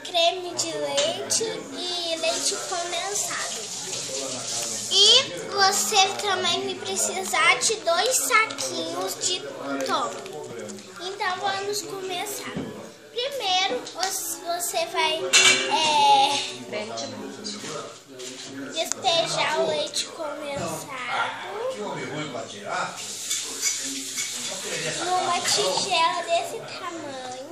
creme de leite e leite condensado. E você também vai precisar de 2 saquinhos de tom. Então vamos começar. Primeiro você vai despejar o leite condensado numa tigela desse tamanho.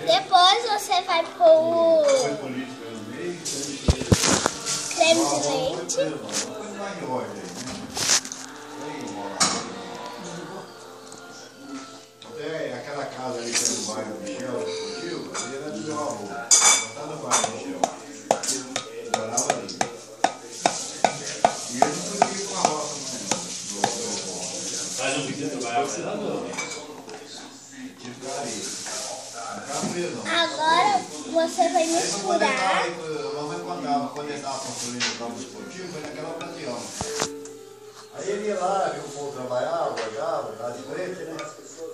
Depois você vai pôr creme de leite. Até aquela casa ali que é no bairro do Michel, ele era do meu avô. Tá no bairro do Michel. Ele morava ali. E ele não podia ir com a roça, Mas não podia trabalhar com ela, não. Agora você vai misturar. A mamãe contava, quando ele estava construindo o campo esportivo, foi naquela ocasião. Aí ele ia lá, viu o povo trabalhar, olhava, estava de frente, né? A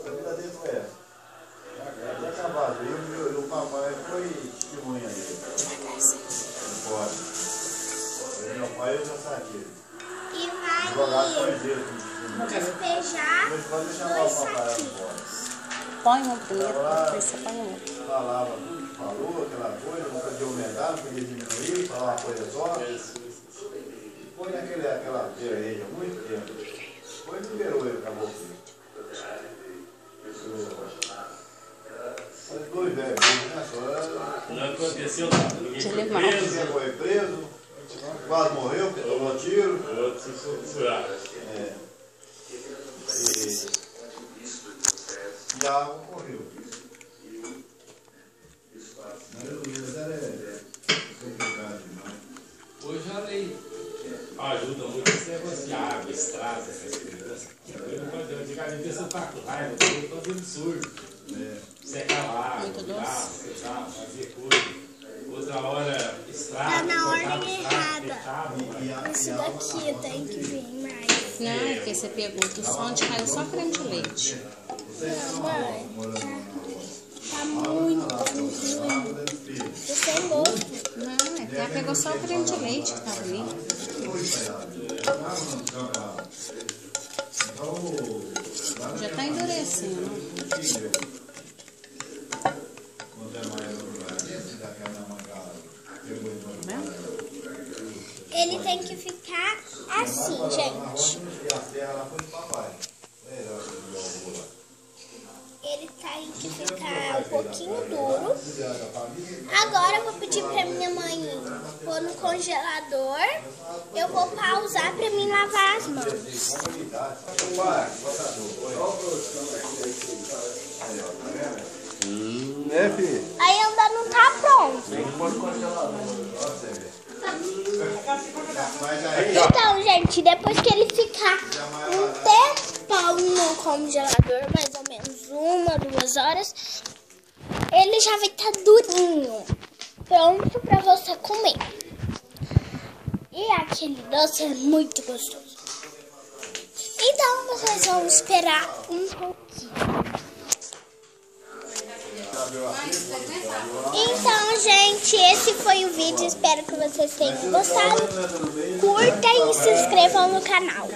vida dele foi essa. Até acabado. E o papai foi testemunha dele. Não pode. Meu pai eu já sabia. E vai despejar 2 saquinhos. Põe um primeiro, depois você põe um outro. Falava tudo que falou, aquela coisa, não podia aumentar, não podia diminuir, falar uma coisa só. Foi aquela igreja há muito tempo. Depois liberou ele, acabou. Mas 2 velhos, né? Só não aconteceu nada. Ninguém foi preso, quase morreu, porque tomou tiro. O outro se furaram. E a água correu. Mas o Luiz era complicado demais. Hoje a lei ajuda muito esse negócio de água, estrada, essas coisas. Antigamente esse fato raiva, eu tô absurdo. Secar lá, fazer coisa. Outra hora, estrada. Tá na ordem errada. Isso daqui tem que vir mais. Não, é porque você pergunta, o som de caiu só creme de leite. Não, mãe. Tá muito ruim. Você tem gosto. Não, é porque ela pegou só o creme de leite que tava ali. Já tá endurecendo. Ele tem que ficar assim, gente. Ele tem que ficar um pouquinho duro. Agora eu vou pedir pra minha mãe pôr no congelador. Eu vou pausar pra mim lavar as mãos. Filho? Aí ainda não tá pronto. Então, gente, depois que ele ficar um tempão no congelador, mais ou menos 1 ou 2 horas, ele já vai estar durinho, pronto pra você comer. E aquele doce é muito gostoso. Então, vocês vão esperar um pouquinho. Então, gente, esse foi o vídeo. Espero que vocês tenham gostado. Curta e se inscrevam no canal.